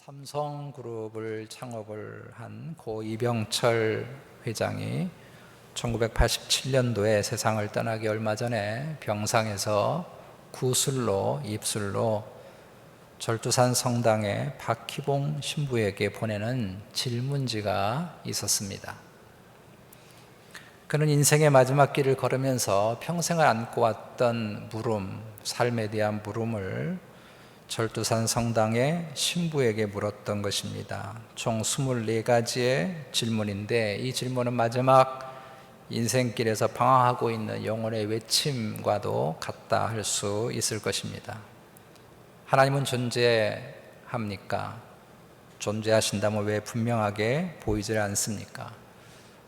삼성그룹을 창업을 한 고 이병철 회장이 1987년도에 세상을 떠나기 얼마 전에 병상에서 입술로 절두산 성당의 박희봉 신부에게 보내는 질문지가 있었습니다. 그는 인생의 마지막 길을 걸으면서 평생을 안고 왔던 물음, 삶에 대한 물음을 절두산 성당의 신부에게 물었던 것입니다. 총 24가지의 질문인데 이 질문은 마지막 인생길에서 방황하고 있는 영혼의 외침과도 같다 할 수 있을 것입니다. 하나님은 존재합니까? 존재하신다면 왜 분명하게 보이질 않습니까?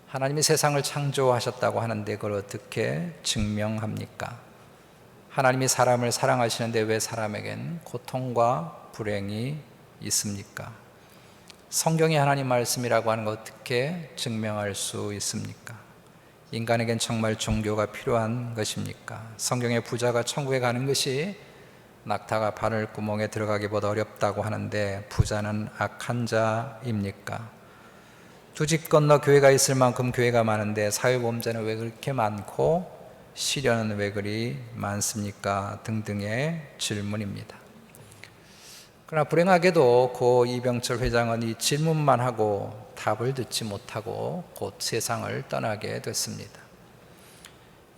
하나님이 세상을 창조하셨다고 하는데 그걸 어떻게 증명합니까? 하나님이 사람을 사랑하시는데 왜 사람에겐 고통과 불행이 있습니까? 성경이 하나님 말씀이라고 하는 거 어떻게 증명할 수 있습니까? 인간에겐 정말 종교가 필요한 것입니까? 성경의 부자가 천국에 가는 것이 낙타가 바늘구멍에 들어가기보다 어렵다고 하는데 부자는 악한 자입니까? 두 집 건너 교회가 있을 만큼 교회가 많은데 사회보험자는 왜 그렇게 많고 시련은 왜 그리 많습니까? 등등의 질문입니다. 그러나 불행하게도 고 이병철 회장은 이 질문만 하고 답을 듣지 못하고 곧 세상을 떠나게 됐습니다.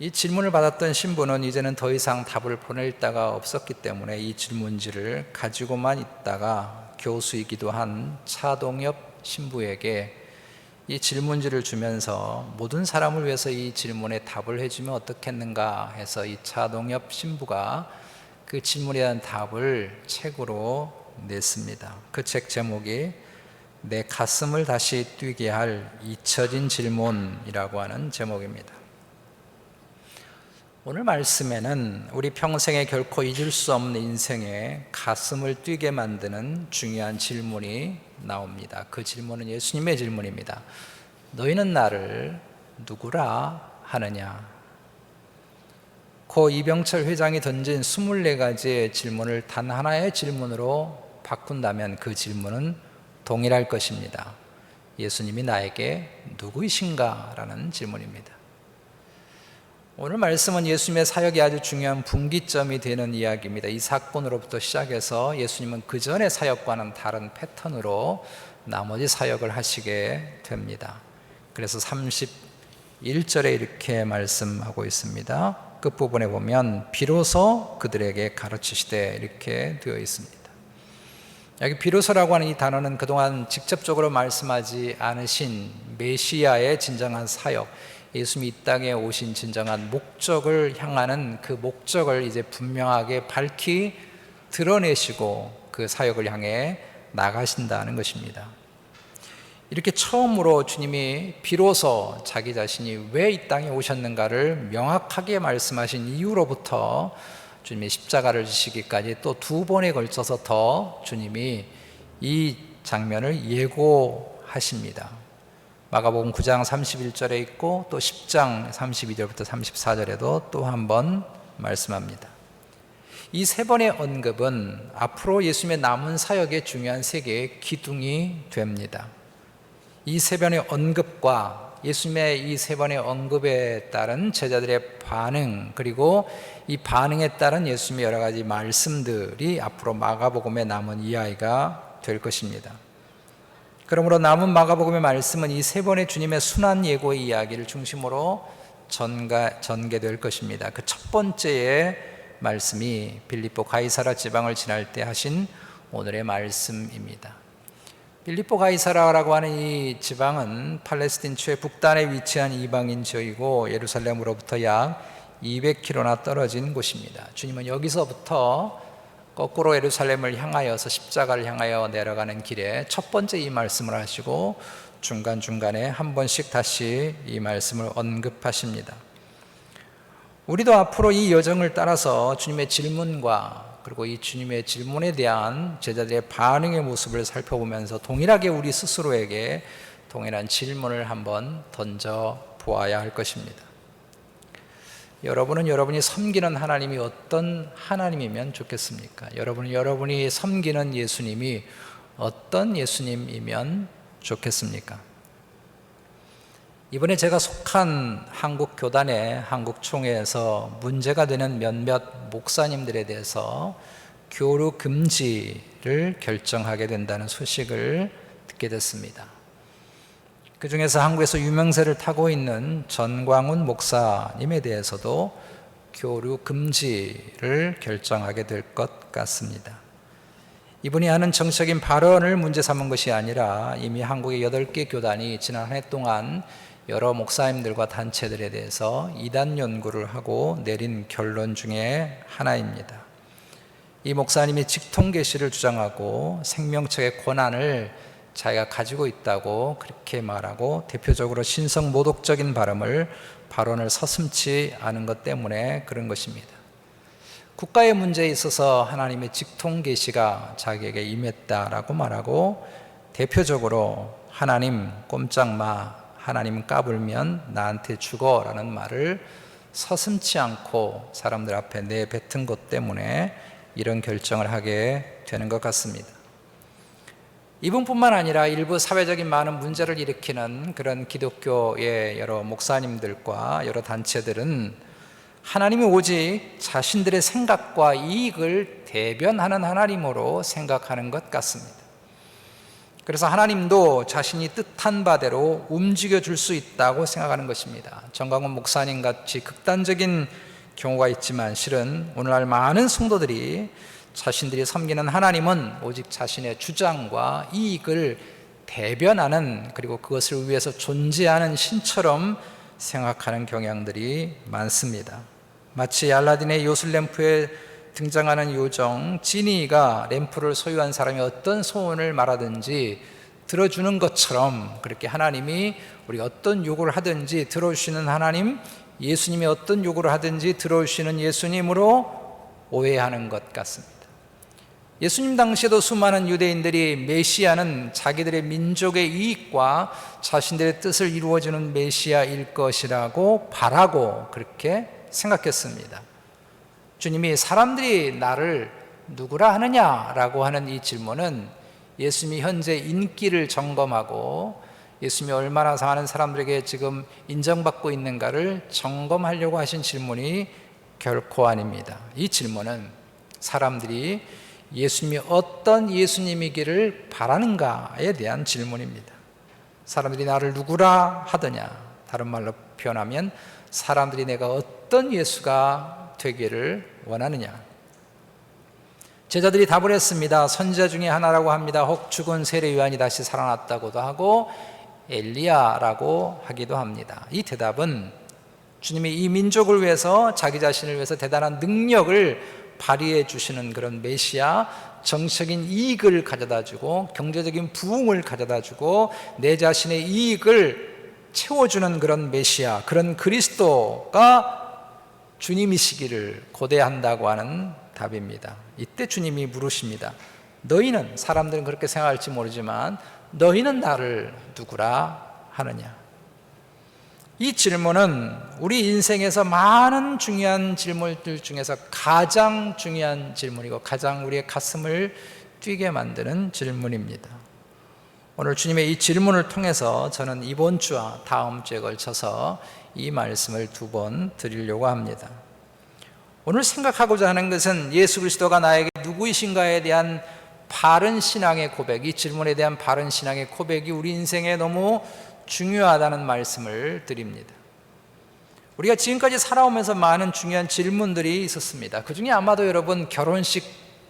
이 질문을 받았던 신부는 이제는 더 이상 답을 보낼 데가 없었기 때문에 이 질문지를 가지고만 있다가 교수이기도 한 차동엽 신부에게 이 질문지를 주면서 모든 사람을 위해서 이 질문에 답을 해주면 어떻겠는가 해서 이 차동엽 신부가 그 질문에 대한 답을 책으로 냈습니다. 그 책 제목이 내 가슴을 다시 뛰게 할 잊혀진 질문이라고 하는 제목입니다. 오늘 말씀에는 우리 평생에 결코 잊을 수 없는 인생에 가슴을 뛰게 만드는 중요한 질문이 나옵니다. 그 질문은 예수님의 질문입니다. 너희는 나를 누구라 하느냐? 고 이병철 회장이 던진 24가지의 질문을 단 하나의 질문으로 바꾼다면 그 질문은 동일할 것입니다. 예수님이 나에게 누구이신가? 라는 질문입니다. 오늘 말씀은 예수님의 사역이 아주 중요한 분기점이 되는 이야기입니다. 이 사건으로부터 시작해서 예수님은 그 전의 사역과는 다른 패턴으로 나머지 사역을 하시게 됩니다. 그래서 31절에 이렇게 말씀하고 있습니다. 끝부분에 보면 비로소 그들에게 가르치시되 이렇게 되어 있습니다. 여기 비로소라고 하는 이 단어는 그동안 직접적으로 말씀하지 않으신 메시아의 진정한 사역, 예수님이 이 땅에 오신 진정한 목적을 향하는 그 목적을 이제 분명하게 밝히 드러내시고 그 사역을 향해 나가신다는 것입니다. 이렇게 처음으로 주님이 비로소 자기 자신이 왜 이 땅에 오셨는가를 명확하게 말씀하신 이후로부터 주님이 십자가를 지시기까지 또 2번에 걸쳐서 더 주님이 이 장면을 예고하십니다. 마가복음 9장 31절에 있고 또 10장 32절부터 34절에도 또 한 번 말씀합니다. 이 3번의 언급은 앞으로 예수님의 남은 사역의 중요한 3개의 기둥이 됩니다. 이 3번의 언급과 예수님의 이 3번의 언급에 따른 제자들의 반응, 그리고 이 반응에 따른 예수님의 여러 가지 말씀들이 앞으로 마가복음의 남은 이야기가 될 것입니다. 그러므로 남은 마가복음의 말씀은 이 3번의 주님의 순환 예고의 이야기를 중심으로 전개될 것입니다. 그 첫 번째의 말씀이 빌립보 가이사라 지방을 지날 때 하신 오늘의 말씀입니다. 빌립보 가이사라라고 하는 이 지방은 팔레스틴 최북단에 위치한 이방인 지역이고 예루살렘으로부터 약 200km나 떨어진 곳입니다. 주님은 여기서부터 거꾸로 예루살렘을 향하여서 십자가를 향하여 내려가는 길에 첫 번째 이 말씀을 하시고 중간중간에 한 번씩 다시 이 말씀을 언급하십니다. 우리도 앞으로 이 여정을 따라서 주님의 질문과 그리고 이 주님의 질문에 대한 제자들의 반응의 모습을 살펴보면서 동일하게 우리 스스로에게 동일한 질문을 한번 던져 보아야 할 것입니다. 여러분은 여러분이 섬기는 하나님이 어떤 하나님이면 좋겠습니까? 여러분은 여러분이 섬기는 예수님이 어떤 예수님이면 좋겠습니까? 이번에 제가 속한 한국교단의 한국총회에서 문제가 되는 몇몇 목사님들에 대해서 교류 금지를 결정하게 된다는 소식을 듣게 됐습니다. 그 중에서 한국에서 유명세를 타고 있는 전광훈 목사님에 대해서도 교류 금지를 결정하게 될 것 같습니다. 이분이 하는 정치적인 발언을 문제 삼은 것이 아니라 이미 한국의 8개 교단이 지난 한 해 동안 여러 목사님들과 단체들에 대해서 이단 연구를 하고 내린 결론 중에 하나입니다. 이 목사님이 직통계시를 주장하고 생명책의 권한을 자기가 가지고 있다고 그렇게 말하고 대표적으로 신성모독적인 발언을 서슴지 않은 것 때문에 그런 것입니다. 국가의 문제에 있어서 하나님의 직통계시가 자기에게 임했다라고 말하고 대표적으로 하나님 꼼짝 마, 하나님 까불면 나한테 죽어라는 말을 서슴지 않고 사람들 앞에 내뱉은 것 때문에 이런 결정을 하게 되는 것 같습니다. 이분뿐만 아니라 일부 사회적인 많은 문제를 일으키는 그런 기독교의 여러 목사님들과 여러 단체들은 하나님이 오직 자신들의 생각과 이익을 대변하는 하나님으로 생각하는 것 같습니다. 그래서 하나님도 자신이 뜻한 바대로 움직여 줄 수 있다고 생각하는 것입니다. 정광훈 목사님 같이 극단적인 경우가 있지만 실은 오늘날 많은 성도들이 자신들이 섬기는 하나님은 오직 자신의 주장과 이익을 대변하는 그리고 그것을 위해서 존재하는 신처럼 생각하는 경향들이 많습니다. 마치 알라딘의 요술 램프에 등장하는 요정 지니가 램프를 소유한 사람이 어떤 소원을 말하든지 들어주는 것처럼 그렇게 하나님이 우리가 어떤 요구를 하든지 들어주시는 하나님, 예수님이 어떤 요구를 하든지 들어주시는 예수님으로 오해하는 것 같습니다. 예수님 당시에도 수많은 유대인들이 메시아는 자기들의 민족의 이익과 자신들의 뜻을 이루어주는 메시아일 것이라고 바라고 그렇게 생각했습니다. 주님이 사람들이 나를 누구라 하느냐라고 하는 이 질문은 예수님이 현재 인기를 점검하고 예수님이 얼마나 많은 사람들에게 지금 인정받고 있는가를 점검하려고 하신 질문이 결코 아닙니다. 이 질문은 사람들이 예수님이 어떤 예수님이기를 바라는가에 대한 질문입니다. 사람들이 나를 누구라 하더냐, 다른 말로 표현하면 사람들이 내가 어떤 예수가 되기를 원하느냐. 제자들이 답을 했습니다. 선지자 중에 하나라고 합니다. 혹 죽은 세례 요한이 다시 살아났다고도 하고 엘리야라고 하기도 합니다. 이 대답은 주님이 이 민족을 위해서 자기 자신을 위해서 대단한 능력을 발휘해 주시는 그런 메시아, 정치적인 이익을 가져다 주고 경제적인 부흥을 가져다 주고 내 자신의 이익을 채워주는 그런 메시아, 그런 그리스도가 주님이시기를 고대한다고 하는 답입니다. 이때 주님이 물으십니다. 너희는, 사람들은 그렇게 생각할지 모르지만 너희는 나를 누구라 하느냐? 이 질문은 우리 인생에서 많은 중요한 질문들 중에서 가장 중요한 질문이고 가장 우리의 가슴을 뛰게 만드는 질문입니다. 오늘 주님의 이 질문을 통해서 저는 이번 주와 다음 주에 걸쳐서 이 말씀을 2번 드리려고 합니다. 오늘 생각하고자 하는 것은 예수 그리스도가 나에게 누구이신가에 대한 바른 신앙의 고백, 이 질문에 대한 바른 신앙의 고백이 우리 인생에 너무 중요하다는 말씀을 드립니다. 우리가 지금까지 살아오면서 많은 중요한 질문들이 있었습니다. 그 중에 아마도 여러분 결혼식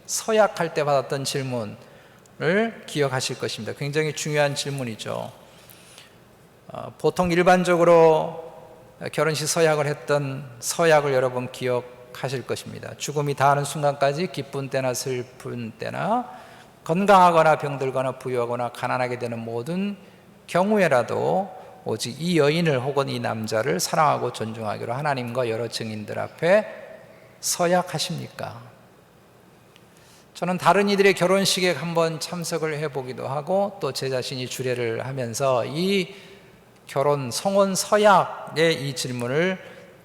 서약할 때 받았던 질문을 기억하실 것입니다. 굉장히 중요한 질문이죠. 보통 일반적으로 결혼식 서약을 했던 서약을 여러분 기억하실 것입니다. 죽음이 닿는 순간까지 기쁜 때나 슬픈 때나 건강하거나 병들거나 부유하거나 가난하게 되는 모든 경우에라도 오직 이 여인을 혹은 이 남자를 사랑하고 존중하기로 하나님과 여러 증인들 앞에 서약하십니까? 저는 다른 이들의 결혼식에 한번 참석을 해보기도 하고 또 제 자신이 주례를 하면서 이 결혼 성혼 서약의 이 질문을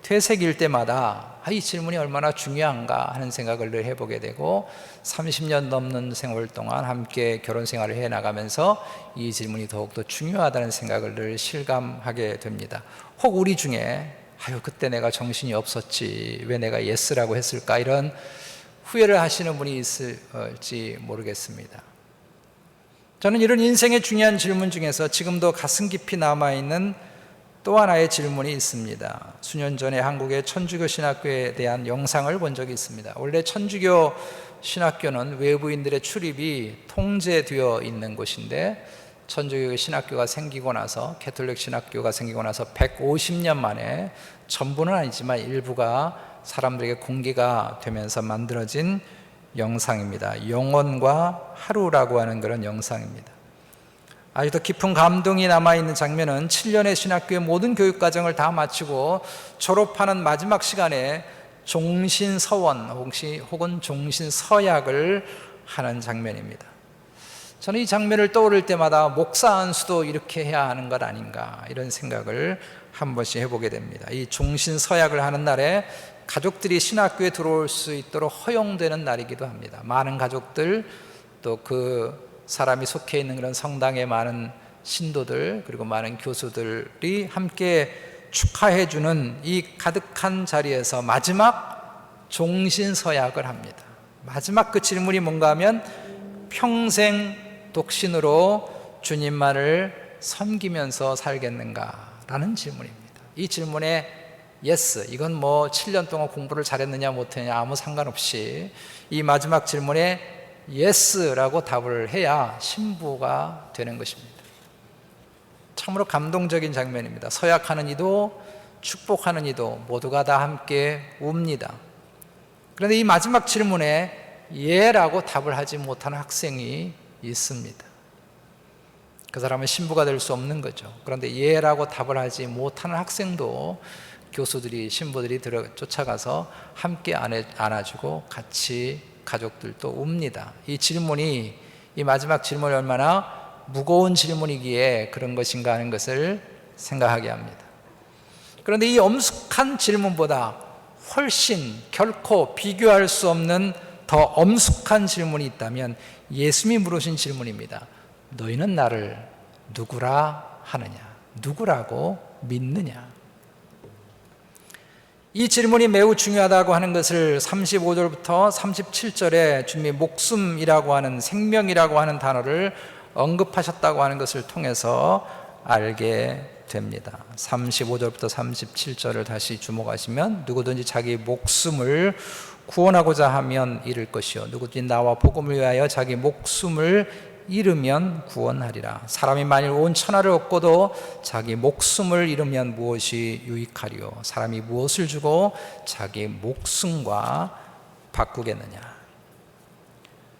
퇴색일 때마다 이 질문이 얼마나 중요한가 하는 생각을 늘 해보게 되고 30년 넘는 세월 동안 함께 결혼 생활을 해나가면서 이 질문이 더욱더 중요하다는 생각을 늘 실감하게 됩니다. 혹 우리 중에 그때 내가 정신이 없었지, 왜 내가 예스라고 했을까, 이런 후회를 하시는 분이 있을지 모르겠습니다. 저는 이런 인생의 중요한 질문 중에서 지금도 가슴 깊이 남아있는 또 하나의 질문이 있습니다. 수년 전에 한국의 천주교 신학교에 대한 영상을 본 적이 있습니다. 원래 천주교 신학교는 외부인들의 출입이 통제되어 있는 곳인데 천주교 신학교가 생기고 나서, 캐톨릭 신학교가 생기고 나서 150년 만에, 전부는 아니지만 일부가 사람들에게 공개가 되면서 만들어진 영상입니다. 영혼과 하루라고 하는 그런 영상입니다. 아직도 깊은 감동이 남아있는 장면은 7년의 신학교의 모든 교육과정을 다 마치고 졸업하는 마지막 시간에 종신서원 혹은 종신서약을 하는 장면입니다. 저는 이 장면을 떠오를 때마다 목사 안수도 이렇게 해야 하는 것 아닌가, 이런 생각을 한 번씩 해보게 됩니다. 이 종신서약을 하는 날에 가족들이 신학교에 들어올 수 있도록 허용되는 날이기도 합니다. 많은 가족들, 또 그 사람이 속해 있는 그런 성당의 많은 신도들, 그리고 많은 교수들이 함께 축하해 주는 이 가득한 자리에서 마지막 종신서약을 합니다. 마지막 그 질문이 뭔가 하면 평생 독신으로 주님만을 섬기면서 살겠는가라는 질문입니다. 이 질문에 예스, 이건 뭐 7년 동안 공부를 잘했느냐 못했느냐 아무 상관없이 이 마지막 질문에 예스라고 답을 해야 신부가 되는 것입니다. 참으로 감동적인 장면입니다. 서약하는 이도 축복하는 이도 모두가 다 함께 웁니다. 그런데 이 마지막 질문에 예라고 답을 하지 못하는 학생이 있습니다. 그 사람은 신부가 될 수 없는 거죠. 그런데 예라고 답을 하지 못하는 학생도 교수들이, 신부들이 쫓아가서 함께 안아주고 같이 가족들도 웁니다. 이 질문이, 이 마지막 질문이 얼마나 무거운 질문이기에 그런 것인가 하는 것을 생각하게 합니다. 그런데 이 엄숙한 질문보다 훨씬 결코 비교할 수 없는 더 엄숙한 질문이 있다면 예수님이 물으신 질문입니다. 너희는 나를 누구라 하느냐? 누구라고 믿느냐? 이 질문이 매우 중요하다고 하는 것을 35절부터 37절에 주님이 목숨이라고 하는, 생명이라고 하는 단어를 언급하셨다고 하는 것을 통해서 알게 됩니다. 35절부터 37절을 다시 주목하시면 누구든지 자기 목숨을 구원하고자 하면 잃을 것이요 누구든지 나와 복음을 위하여 자기 목숨을 잃으면 구원하리라. 사람이 만일 온 천하를 얻고도 자기 목숨을 잃으면 무엇이 유익하리요? 사람이 무엇을 주고 자기 목숨과 바꾸겠느냐?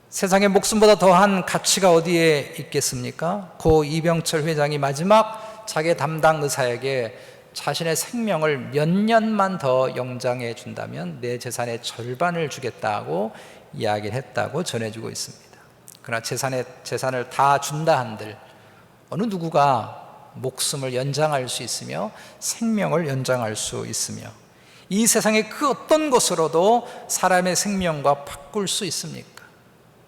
세상의 목숨보다 더한 가치가 어디에 있겠습니까? 고 이병철 회장이 마지막 자기 담당 의사에게 자신의 생명을 몇 년만 더 연장해 준다면 내 재산의 절반을 주겠다고 이야기를 했다고 전해주고 있습니다. 그러나 재산을 다 준다 한들 어느 누구가 목숨을 연장할 수 있으며 생명을 연장할 수 있으며 이 세상의 그 어떤 것으로도 사람의 생명과 바꿀 수 있습니까?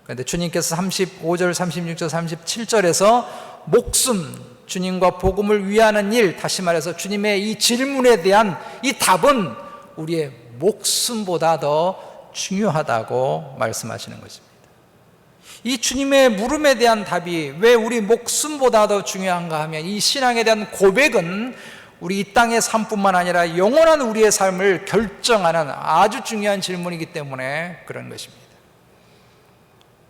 그런데 주님께서 35절, 36절, 37절에서 목숨, 주님과 복음을 위하는 일, 다시 말해서 주님의 이 질문에 대한 이 답은 우리의 목숨보다 더 중요하다고 말씀하시는 것입니다. 이 주님의 물음에 대한 답이 왜 우리 목숨보다 더 중요한가 하면 이 신앙에 대한 고백은 우리 이 땅의 삶뿐만 아니라 영원한 우리의 삶을 결정하는 아주 중요한 질문이기 때문에 그런 것입니다.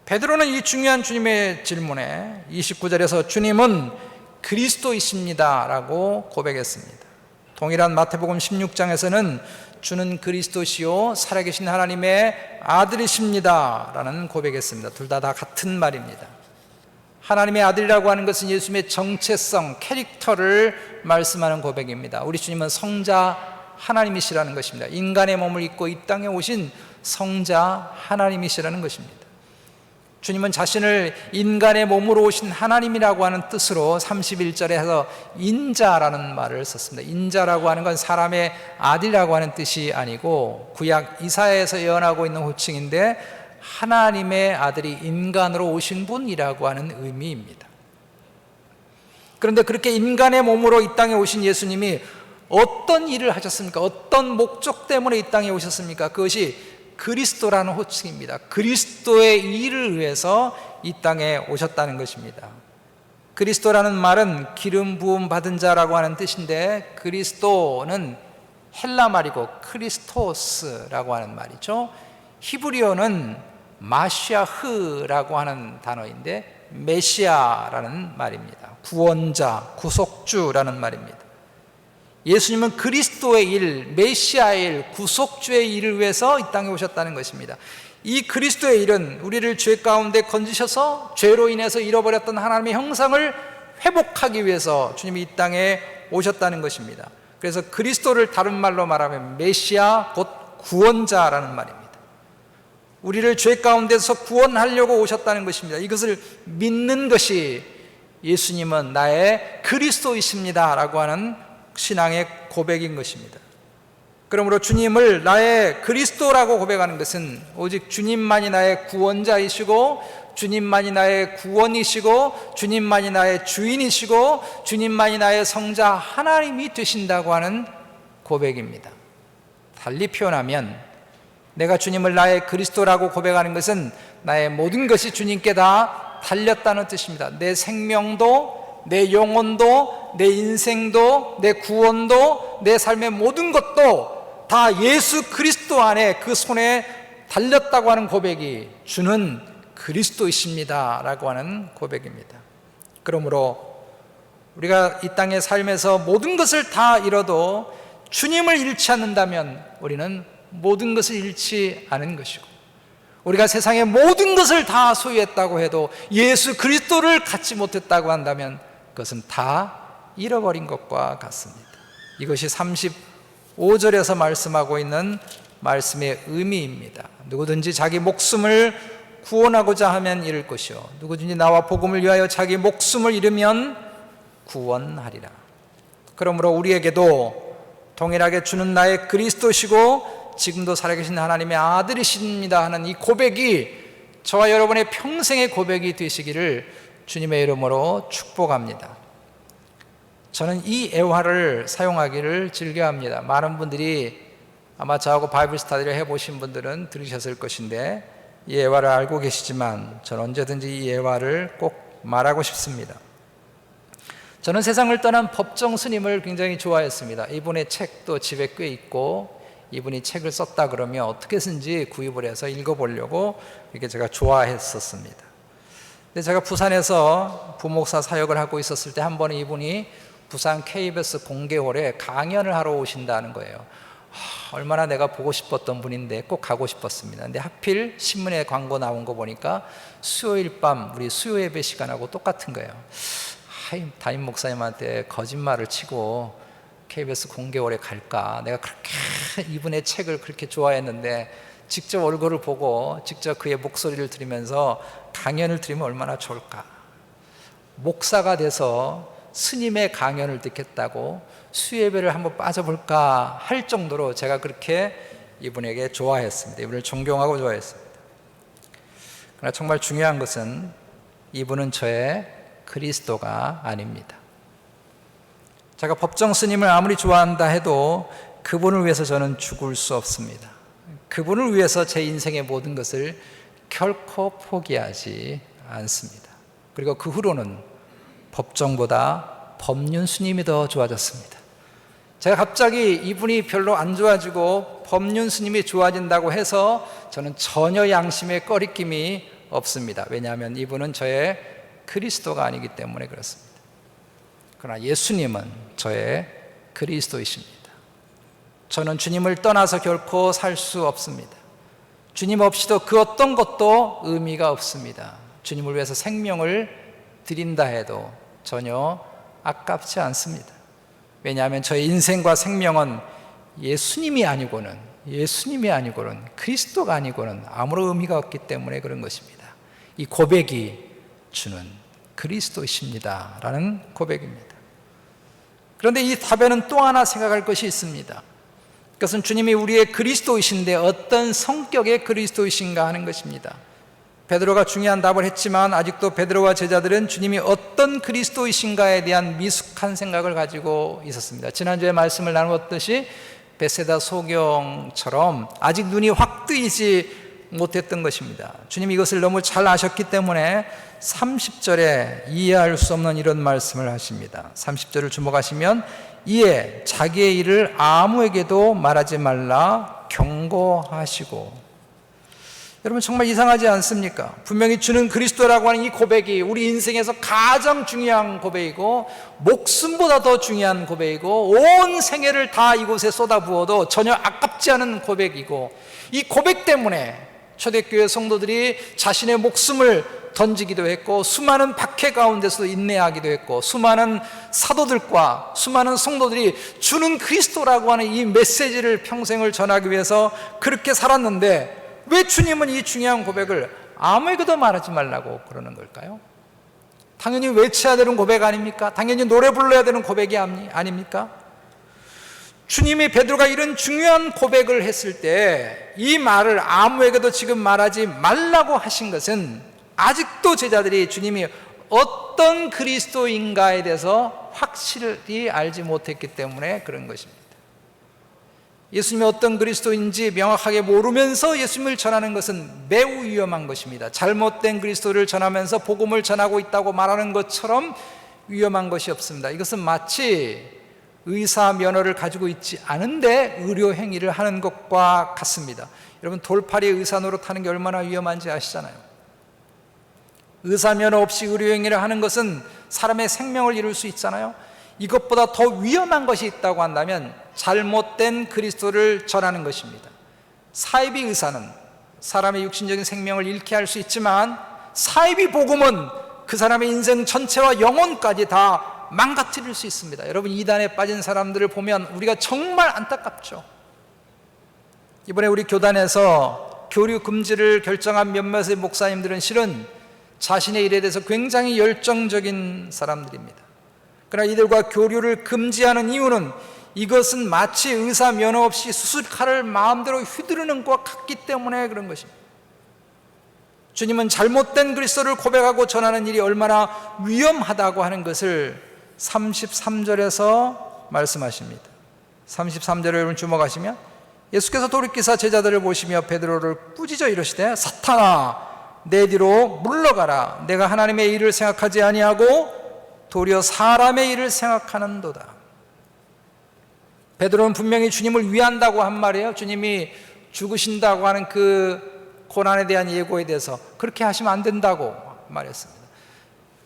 베드로는 이 중요한 주님의 질문에 29절에서 주님은 그리스도이십니다 라고 고백했습니다. 동일한 마태복음 16장에서는 주는 그리스도시요 살아계신 하나님의 아들이십니다 라는 고백했습니다. 둘 다 같은 말입니다. 하나님의 아들이라고 하는 것은 예수님의 정체성, 캐릭터를 말씀하는 고백입니다. 우리 주님은 성자 하나님이시라는 것입니다. 인간의 몸을 입고 이 땅에 오신 성자 하나님이시라는 것입니다. 주님은 자신을 인간의 몸으로 오신 하나님이라고 하는 뜻으로 31절에 해서 인자라는 말을 썼습니다. 인자라고 하는 건 사람의 아들이라고 하는 뜻이 아니고 구약 이사야에서 예언하고 있는 호칭인데 하나님의 아들이 인간으로 오신 분이라고 하는 의미입니다. 그런데 그렇게 인간의 몸으로 이 땅에 오신 예수님이 어떤 일을 하셨습니까? 어떤 목적 때문에 이 땅에 오셨습니까? 그것이 그리스도라는 호칭입니다. 그리스도의 일을 위해서 이 땅에 오셨다는 것입니다. 그리스도라는 말은 기름 부음 받은 자라고 하는 뜻인데 그리스도는 헬라 말이고 크리스토스라고 하는 말이죠. 히브리어는 마시아흐라고 하는 단어인데 메시아라는 말입니다. 구원자, 구속주라는 말입니다. 예수님은 그리스도의 일, 메시아의 일, 구속주의 일을 위해서 이 땅에 오셨다는 것입니다. 이 그리스도의 일은 우리를 죄 가운데 건지셔서 죄로 인해서 잃어버렸던 하나님의 형상을 회복하기 위해서 주님이 이 땅에 오셨다는 것입니다. 그래서 그리스도를 다른 말로 말하면 메시아 곧 구원자라는 말입니다. 우리를 죄 가운데서 구원하려고 오셨다는 것입니다. 이것을 믿는 것이 예수님은 나의 그리스도이십니다 라고 하는 신앙의 고백인 것입니다. 그러므로 주님을 나의 그리스도라고 고백하는 것은 오직 주님만이 나의 구원자이시고 주님만이 나의 구원이시고 주님만이 나의 주인이시고 주님만이 나의 성자 하나님이 되신다고 하는 고백입니다. 달리 표현하면 내가 주님을 나의 그리스도라고 고백하는 것은 나의 모든 것이 주님께 다 달렸다는 뜻입니다. 내 생명도 내 영혼도 내 인생도 내 구원도 내 삶의 모든 것도 다 예수 그리스도 안에 그 손에 달렸다고 하는 고백이 주는 그리스도이십니다 라고 하는 고백입니다. 그러므로 우리가 이 땅의 삶에서 모든 것을 다 잃어도 주님을 잃지 않는다면 우리는 모든 것을 잃지 않은 것이고 우리가 세상의 모든 것을 다 소유했다고 해도 예수 그리스도를 갖지 못했다고 한다면 그것은 다 잃어버린 것과 같습니다. 이것이 35절에서 말씀하고 있는 말씀의 의미입니다. 누구든지 자기 목숨을 구원하고자 하면 잃을 것이요 누구든지 나와 복음을 위하여 자기 목숨을 잃으면 구원하리라. 그러므로 우리에게도 동일하게 주는 나의 그리스도시고 지금도 살아계신 하나님의 아들이십니다 하는 이 고백이 저와 여러분의 평생의 고백이 되시기를 주님의 이름으로 축복합니다. 저는 이 애화를 사용하기를 즐겨합니다. 많은 분들이 아마 저하고 바이블 스터디를 해보신 분들은 들으셨을 것인데 이 애화를 알고 계시지만 저는 언제든지 이 애화를 꼭 말하고 싶습니다. 저는 세상을 떠난 법정 스님을 굉장히 좋아했습니다. 이분의 책도 집에 꽤 있고 이분이 책을 썼다 그러면 어떻게든지 구입을 해서 읽어보려고 이렇게 제가 좋아했었습니다. 근데 제가 부산에서 부목사 사역을 하고 있었을 때 한 번에 이분이 부산 KBS 공개홀에 강연을 하러 오신다는 거예요. 얼마나 내가 보고 싶었던 분인데 꼭 가고 싶었습니다. 근데 하필 신문에 광고 나온 거 보니까 수요일 밤 우리 수요 예배 시간하고 똑같은 거예요. 담임 목사님한테 거짓말을 치고 KBS 공개홀에 갈까? 내가 그렇게 이분의 책을 그렇게 좋아했는데 직접 얼굴을 보고 직접 그의 목소리를 들으면서 강연을 들으면 얼마나 좋을까? 목사가 돼서 스님의 강연을 듣겠다고 수예배를 한번 빠져볼까 할 정도로 제가 그렇게 이분에게 좋아했습니다. 이분을 존경하고 좋아했습니다. 그러나 정말 중요한 것은 이분은 저의 그리스도가 아닙니다. 제가 법정 스님을 아무리 좋아한다 해도 그분을 위해서 저는 죽을 수 없습니다. 그분을 위해서 제 인생의 모든 것을 결코 포기하지 않습니다. 그리고 그 후로는 법정보다 법륜 스님이 더 좋아졌습니다. 제가 갑자기 이분이 별로 안 좋아지고 법륜 스님이 좋아진다고 해서 저는 전혀 양심에 꺼리낌이 없습니다. 왜냐하면 이분은 저의 그리스도가 아니기 때문에 그렇습니다. 그러나 예수님은 저의 그리스도이십니다. 저는 주님을 떠나서 결코 살 수 없습니다. 주님 없이도 그 어떤 것도 의미가 없습니다. 주님을 위해서 생명을 드린다 해도 전혀 아깝지 않습니다. 왜냐하면 저의 인생과 생명은 예수님이 아니고는 그리스도가 아니고는 아무런 의미가 없기 때문에 그런 것입니다. 이 고백이 주는 그리스도이십니다 라는 고백입니다. 그런데 이 답에는 또 하나 생각할 것이 있습니다. 그것은 주님이 우리의 그리스도이신데 어떤 성격의 그리스도이신가 하는 것입니다. 베드로가 중요한 답을 했지만 아직도 베드로와 제자들은 주님이 어떤 그리스도이신가에 대한 미숙한 생각을 가지고 있었습니다. 지난주에 말씀을 나누었듯이 베세다 소경처럼 아직 눈이 확 뜨이지 못했던 것입니다. 주님이 이것을 너무 잘 아셨기 때문에 30절에 이해할 수 없는 이런 말씀을 하십니다. 30절을 주목하시면 이에 자기의 일을 아무에게도 말하지 말라 경고하시고. 여러분 정말 이상하지 않습니까? 분명히 주는 그리스도라고 하는 이 고백이 우리 인생에서 가장 중요한 고백이고 목숨보다 더 중요한 고백이고 온 생애를 다 이곳에 쏟아부어도 전혀 아깝지 않은 고백이고, 이 고백 때문에 초대교회 성도들이 자신의 목숨을 던지기도 했고 수많은 박해 가운데서도 인내하기도 했고 수많은 사도들과 수많은 성도들이 주는 그리스도라고 하는 이 메시지를 평생을 전하기 위해서 그렇게 살았는데 왜 주님은 이 중요한 고백을 아무에게도 말하지 말라고 그러는 걸까요? 당연히 외쳐야 되는 고백 아닙니까? 당연히 노래 불러야 되는 고백이 아닙니까? 주님이 베드로가 이런 중요한 고백을 했을 때 이 말을 아무에게도 지금 말하지 말라고 하신 것은 아직도 제자들이 주님이 어떤 그리스도인가에 대해서 확실히 알지 못했기 때문에 그런 것입니다. 예수님이 어떤 그리스도인지 명확하게 모르면서 예수님을 전하는 것은 매우 위험한 것입니다. 잘못된 그리스도를 전하면서 복음을 전하고 있다고 말하는 것처럼 위험한 것이 없습니다. 이것은 마치 의사 면허를 가지고 있지 않은데 의료 행위를 하는 것과 같습니다. 여러분 돌팔이 의사 노릇하는 게 얼마나 위험한지 아시잖아요. 의사 면허 없이 의료 행위를 하는 것은 사람의 생명을 잃을 수 있잖아요. 이것보다 더 위험한 것이 있다고 한다면 잘못된 그리스도를 전하는 것입니다. 사이비 의사는 사람의 육신적인 생명을 잃게 할 수 있지만 사이비 복음은 그 사람의 인생 전체와 영혼까지 다 망가뜨릴 수 있습니다. 여러분 이단에 빠진 사람들을 보면 우리가 정말 안타깝죠. 이번에 우리 교단에서 교류 금지를 결정한 몇몇의 목사님들은 실은 자신의 일에 대해서 굉장히 열정적인 사람들입니다. 그러나 이들과 교류를 금지하는 이유는 이것은 마치 의사 면허 없이 수술칼을 마음대로 휘두르는 것과 같기 때문에 그런 것입니다. 주님은 잘못된 그리스도를 고백하고 전하는 일이 얼마나 위험하다고 하는 것을 33절에서 말씀하십니다. 33절에 여러분 주목하시면 예수께서 돌이키사 제자들을 보시며 베드로를 꾸짖어 이르시되 사탄아 내 뒤로 물러가라. 내가 하나님의 일을 생각하지 아니하고 도리어 사람의 일을 생각하는도다. 베드로는 분명히 주님을 위한다고 한 말이에요. 주님이 죽으신다고 하는 그 고난에 대한 예고에 대해서 그렇게 하시면 안 된다고 말했습니다.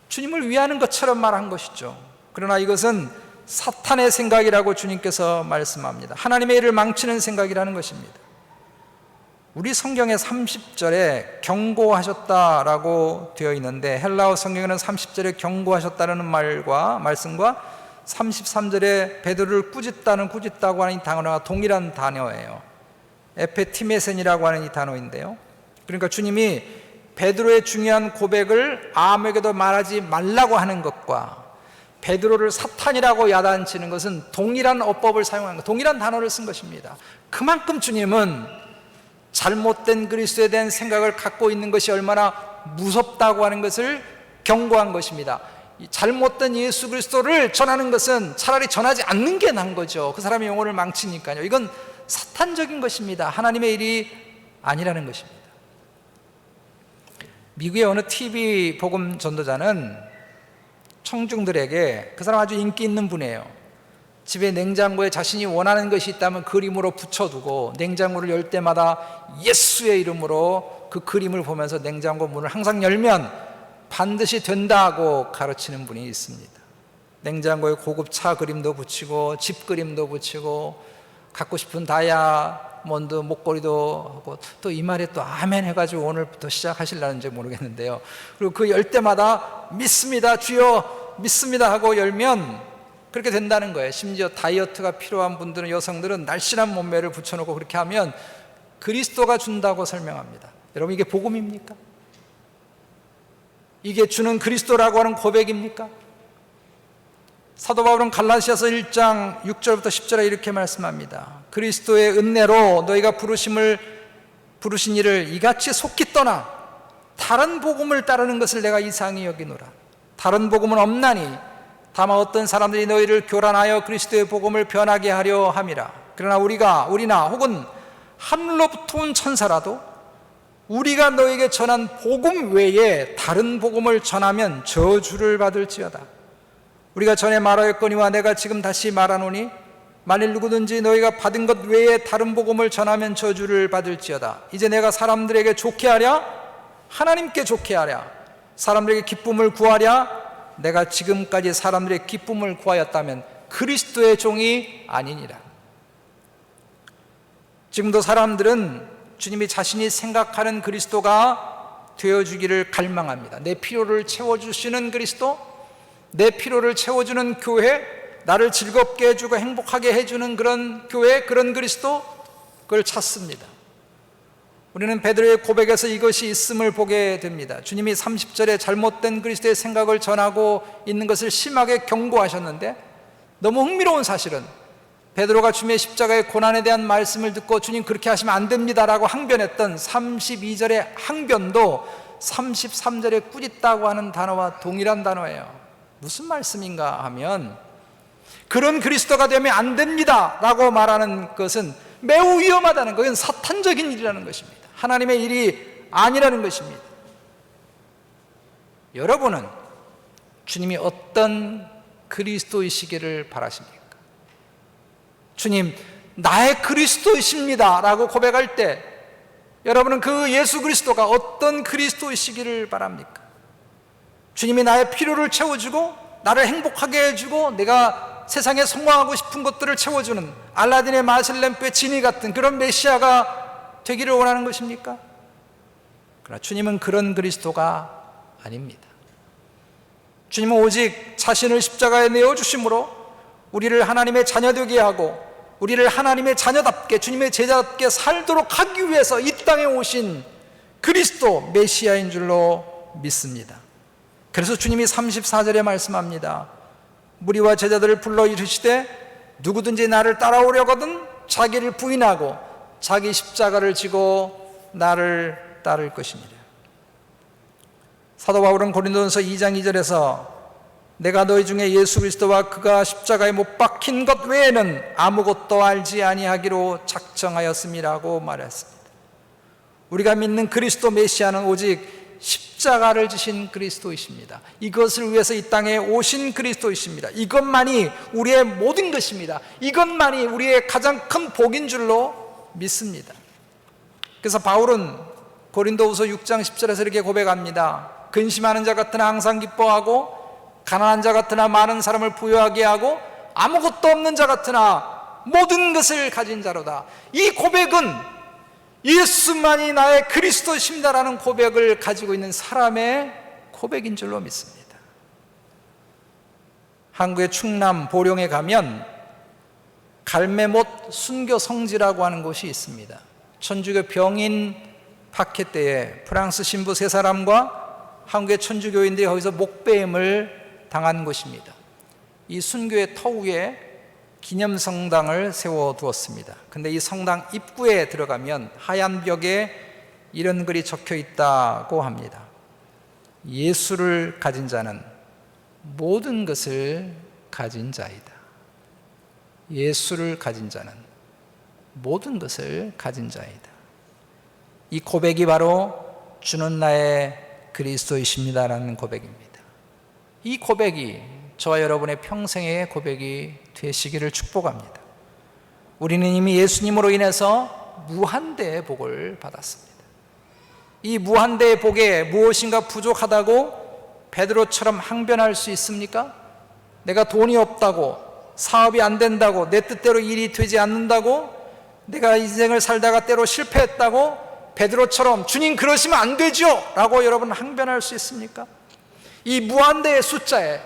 주님을 위하는 것처럼 말한 것이죠. 그러나 이것은 사탄의 생각이라고 주님께서 말씀합니다. 하나님의 일을 망치는 생각이라는 것입니다. 우리 성경에 30절에 경고하셨다라고 되어 있는데 헬라어 성경에는 30절에 경고하셨다는 말씀과 33절에 베드로를 꾸짖다고 하는 이 단어가 동일한 단어예요. 에페티메센이라고 하는 이 단어인데요. 그러니까 주님이 베드로의 중요한 고백을 아무에게도 말하지 말라고 하는 것과 베드로를 사탄이라고 야단치는 것은 동일한 어법을 사용한 것, 동일한 단어를 쓴 것입니다. 그만큼 주님은 잘못된 그리스도에 대한 생각을 갖고 있는 것이 얼마나 무섭다고 하는 것을 경고한 것입니다. 잘못된 예수 그리스도를 전하는 것은 차라리 전하지 않는 게 나은 거죠. 그 사람의 영혼을 망치니까요. 이건 사탄적인 것입니다. 하나님의 일이 아니라는 것입니다. 미국의 어느 TV 복음 전도자는 청중들에게, 그 사람 아주 인기 있는 분이에요. 집에 냉장고에 자신이 원하는 것이 있다면 그림으로 붙여두고 냉장고를 열 때마다 예수의 이름으로 그 그림을 보면서 냉장고 문을 항상 열면 반드시 된다고 가르치는 분이 있습니다. 냉장고에 고급 차 그림도 붙이고 집 그림도 붙이고 갖고 싶은 다이아몬드 목걸이도 하고 또 이 말에 또 아멘 해가지고 오늘부터 시작하실라는지 모르겠는데요. 그리고 그 열 때마다 믿습니다 주여 믿습니다 하고 열면 그렇게 된다는 거예요. 심지어 다이어트가 필요한 분들은, 여성들은 날씬한 몸매를 붙여놓고 그렇게 하면 그리스도가 준다고 설명합니다. 여러분 이게 복음입니까? 이게 주는 그리스도라고 하는 고백입니까? 사도 바울은 갈라디아서 1장 6절부터 10절에 이렇게 말씀합니다. 그리스도의 은혜로 너희가 부르신 이를 이같이 속히 떠나 다른 복음을 따르는 것을 내가 이상히 여기노라. 다른 복음은 없나니 다만 어떤 사람들이 너희를 교란하여 그리스도의 복음을 변하게 하려 함이라. 그러나 우리나 혹은 하늘로부터 온 천사라도 우리가 너에게 전한 복음 외에 다른 복음을 전하면 저주를 받을지어다. 우리가 전에 말하였거니와 내가 지금 다시 말하노니 만일 누구든지 너희가 받은 것 외에 다른 복음을 전하면 저주를 받을지어다. 이제 내가 사람들에게 좋게 하랴? 하나님께 좋게 하랴? 사람들에게 기쁨을 구하랴? 내가 지금까지 사람들의 기쁨을 구하였다면 그리스도의 종이 아니니라. 지금도 사람들은 주님이 자신이 생각하는 그리스도가 되어주기를 갈망합니다. 내 필요를 채워주시는 그리스도, 내 필요를 채워주는 교회, 나를 즐겁게 해주고 행복하게 해주는 그런 교회, 그런 그리스도, 그걸 찾습니다. 우리는 베드로의 고백에서 이것이 있음을 보게 됩니다. 주님이 30절에 잘못된 그리스도의 생각을 전하고 있는 것을 심하게 경고하셨는데, 너무 흥미로운 사실은 베드로가 주님의 십자가의 고난에 대한 말씀을 듣고 주님 그렇게 하시면 안 됩니다라고 항변했던 32절의 항변도 33절에 꾸짖다고 하는 단어와 동일한 단어예요. 무슨 말씀인가 하면, 그런 그리스도가 되면 안 됩니다 라고 말하는 것은 매우 위험하다는, 그건 사탄적인 일이라는 것입니다. 하나님의 일이 아니라는 것입니다. 여러분은 주님이 어떤 그리스도이시기를 바라십니까? 주님, 나의 그리스도이십니다 라고 고백할 때 여러분은 그 예수 그리스도가 어떤 그리스도이시기를 바랍니까? 주님이 나의 필요를 채워주고 나를 행복하게 해주고 내가 세상에 성공하고 싶은 것들을 채워주는 알라딘의 마술램프의 지니 같은 그런 메시아가 되기를 원하는 것입니까? 그러나 주님은 그런 그리스도가 아닙니다. 주님은 오직 자신을 십자가에 내어주심으로 우리를 하나님의 자녀 되게 하고 우리를 하나님의 자녀답게, 주님의 제자답게 살도록 하기 위해서 이 땅에 오신 그리스도 메시아인 줄로 믿습니다. 그래서 주님이 34절에 말씀합니다. 무리와 제자들을 불러 이르시되 누구든지 나를 따라오려거든 자기를 부인하고 자기 십자가를 지고 나를 따를 것이니라. 사도 바울은 고린도전서 2장 2절에서 내가 너희 중에 예수 그리스도와 그가 십자가에 못 박힌 것 외에는 아무것도 알지 아니하기로 작정하였음이라고 말했습니다. 우리가 믿는 그리스도 메시아는 오직 십자가를 지신 그리스도이십니다. 이것을 위해서 이 땅에 오신 그리스도이십니다. 이것만이 우리의 모든 것입니다. 이것만이 우리의 가장 큰 복인 줄로 믿습니다. 그래서 바울은 고린도후서 6장 10절에서 이렇게 고백합니다. 근심하는 자 같으나 항상 기뻐하고 가난한 자 같으나 많은 사람을 부유하게 하고 아무것도 없는 자 같으나 모든 것을 가진 자로다. 이 고백은 예수만이 나의 그리스도십니다라는 고백을 가지고 있는 사람의 고백인 줄로 믿습니다. 한국의 충남 보령에 가면 갈매못 순교 성지라고 하는 곳이 있습니다. 천주교 병인 파케 때에 프랑스 신부 세 사람과 한국의 천주교인들이 거기서 목배임을 당한 곳입니다. 이 순교의 터위에 기념성당을 세워두었습니다. 근데 이 성당 입구에 들어가면 하얀 벽에 이런 글이 적혀 있다고 합니다. 예수를 가진 자는 모든 것을 가진 자이다. 예수를 가진 자는 모든 것을 가진 자이다. 이 고백이 바로 주는 나의 그리스도이십니다라는 고백입니다. 이 고백이 저와 여러분의 평생의 고백이 되시기를 축복합니다. 우리는 이미 예수님으로 인해서 무한대의 복을 받았습니다. 이 무한대의 복에 무엇인가 부족하다고 베드로처럼 항변할 수 있습니까? 내가 돈이 없다고, 사업이 안 된다고, 내 뜻대로 일이 되지 않는다고, 내가 인생을 살다가 때로 실패했다고 베드로처럼 주님 그러시면 안 되죠 라고 여러분 항변할 수 있습니까? 이 무한대의 숫자에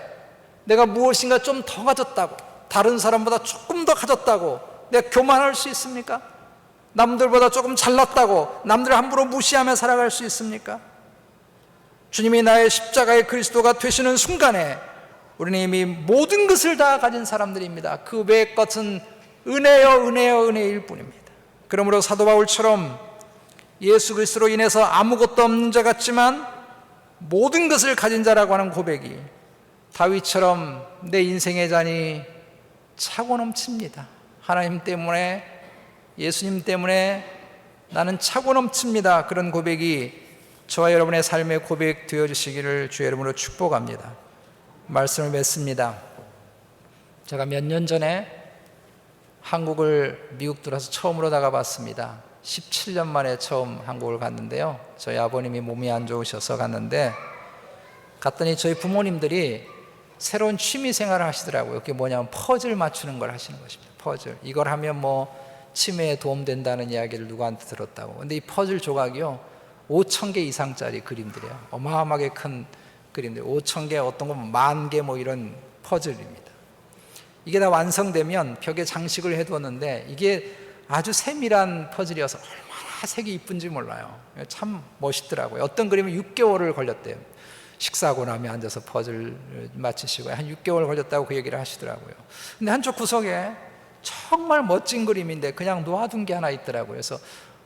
내가 무엇인가 좀 더 가졌다고, 다른 사람보다 조금 더 가졌다고 내가 교만할 수 있습니까? 남들보다 조금 잘났다고 남들을 함부로 무시하며 살아갈 수 있습니까? 주님이 나의 십자가의 그리스도가 되시는 순간에 우리는 이미 모든 것을 다 가진 사람들입니다. 그 외의 것은 은혜요 은혜요 은혜일 뿐입니다. 그러므로 사도 바울처럼 예수 그리스도로 인해서 아무것도 없는 자 같지만 모든 것을 가진 자라고 하는 고백이 다윗처럼 내 인생의 잔이 차고 넘칩니다. 하나님 때문에, 예수님 때문에 나는 차고 넘칩니다. 그런 고백이 저와 여러분의 삶의 고백 되어주시기를 주의 이름으로 축복합니다. 말씀을 맺습니다. 제가 몇 년 전에 한국을 미국 들어서 처음으로 나가봤습니다. 17년 만에 처음 한국을 갔는데요. 저희 아버님이 몸이 안 좋으셔서 갔더니 저희 부모님들이 새로운 취미 생활을 하시더라고요. 그게 뭐냐면 퍼즐 맞추는 걸 하시는 것입니다. 퍼즐. 이걸 하면 뭐 치매에 도움된다는 이야기를 누구한테 들었다고. 근데 이 퍼즐 조각이요 5,000개 이상짜리 그림들이에요. 어마어마하게 큰 그림들. 5,000개, 어떤 건 10,000개 뭐 이런 퍼즐입니다. 이게 다 완성되면 벽에 장식을 해두었는데 이게 아주 세밀한 퍼즐이어서 얼마나 색이 이쁜지 몰라요. 참 멋있더라고요. 어떤 그림은 6개월을 걸렸대요. 식사하고 나면 앉아서 퍼즐 맞추시고 한 6개월 걸렸다고 그 얘기를 하시더라고요. 근데 한쪽 구석에 정말 멋진 그림인데 그냥 놓아둔 게 하나 있더라고요. 그래서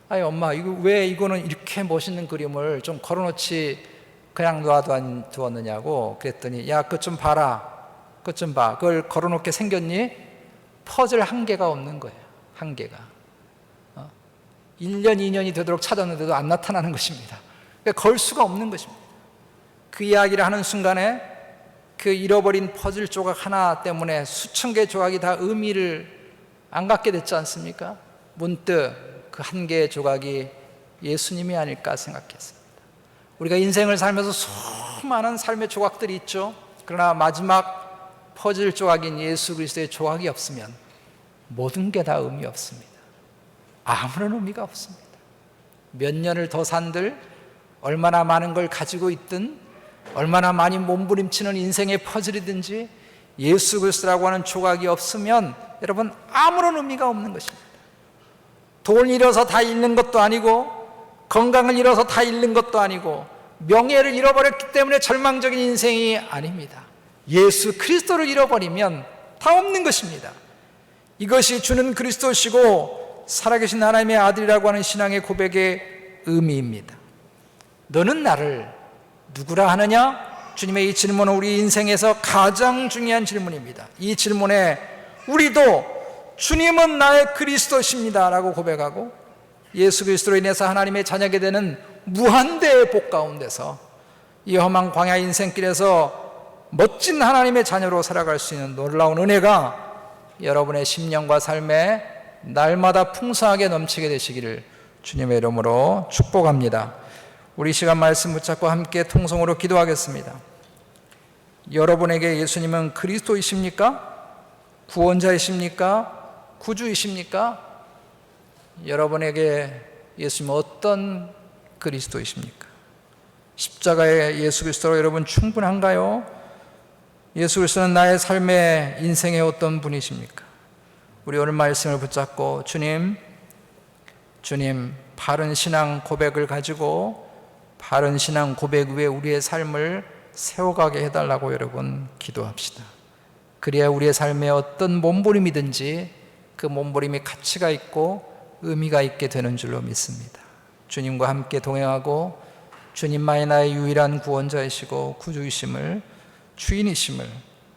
아니 엄마 이거 왜 이거는 이렇게 멋있는 그림을 좀 걸어놓지 그냥 놓아두었느냐고 그랬더니 야 그것 좀 봐라. 그것 좀 봐. 그걸 걸어놓게 생겼니? 퍼즐 한 개가 없는 거예요. 한 개가 1년 2년이 되도록 찾았는데도 안 나타나는 것입니다. 그러니까 걸 수가 없는 것입니다. 그 이야기를 하는 순간에 그 잃어버린 퍼즐 조각 하나 때문에 수천 개의 조각이 다 의미를 안 갖게 됐지 않습니까? 문득 그 한 개의 조각이 예수님이 아닐까 생각했습니다. 우리가 인생을 살면서 수많은 삶의 조각들이 있죠. 그러나 마지막 퍼즐 조각인 예수 그리스도의 조각이 없으면 모든 게 다 의미 없습니다. 아무런 의미가 없습니다. 몇 년을 더 산들, 얼마나 많은 걸 가지고 있든, 얼마나 많이 몸부림치는 인생의 퍼즐이든지 예수 그리스도라고 하는 조각이 없으면 여러분 아무런 의미가 없는 것입니다. 돈을 잃어서 다 잃는 것도 아니고 건강을 잃어서 다 잃는 것도 아니고 명예를 잃어버렸기 때문에 절망적인 인생이 아닙니다. 예수 그리스도를 잃어버리면 다 없는 것입니다. 이것이 주는 그리스도시고 살아계신 하나님의 아들이라고 하는 신앙의 고백의 의미입니다. 너는 나를 누구라 하느냐? 주님의 이 질문은 우리 인생에서 가장 중요한 질문입니다. 이 질문에 우리도 주님은 나의 그리스도십니다 라고 고백하고 예수 그리스도로 인해서 하나님의 자녀게 되는 무한대의 복 가운데서 이 험한 광야 인생길에서 멋진 하나님의 자녀로 살아갈 수 있는 놀라운 은혜가 여러분의 심령과 삶에 날마다 풍성하게 넘치게 되시기를 주님의 이름으로 축복합니다. 우리 시간 말씀 붙잡고 함께 통성으로 기도하겠습니다. 여러분에게 예수님은 그리스도이십니까? 구원자이십니까? 구주이십니까? 여러분에게 예수님은 어떤 그리스도이십니까? 십자가의 예수 그리스도로 여러분 충분한가요? 예수 그리스도는 나의 삶의 인생의 어떤 분이십니까? 우리 오늘 말씀을 붙잡고 주님 바른 신앙 고백을 가지고 바른 신앙 고백 위에 우리의 삶을 세워가게 해달라고 여러분 기도합시다. 그래야 우리의 삶에 어떤 몸부림이든지 그 몸부림이 가치가 있고 의미가 있게 되는 줄로 믿습니다. 주님과 함께 동행하고 주님만이 나의 유일한 구원자이시고 구주이심을 주인이심을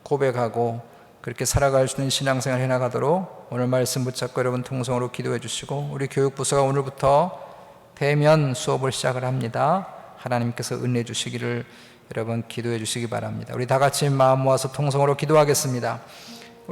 고백하고 그렇게 살아갈 수 있는 신앙생활 해나가도록 오늘 말씀 붙잡고 여러분 통성으로 기도해 주시고 우리 교육부서가 오늘부터 대면 수업을 시작을 합니다. 하나님께서 은혜 주시기를 여러분 기도해 주시기 바랍니다. 우리 다 같이 마음 모아서 통성으로 기도하겠습니다.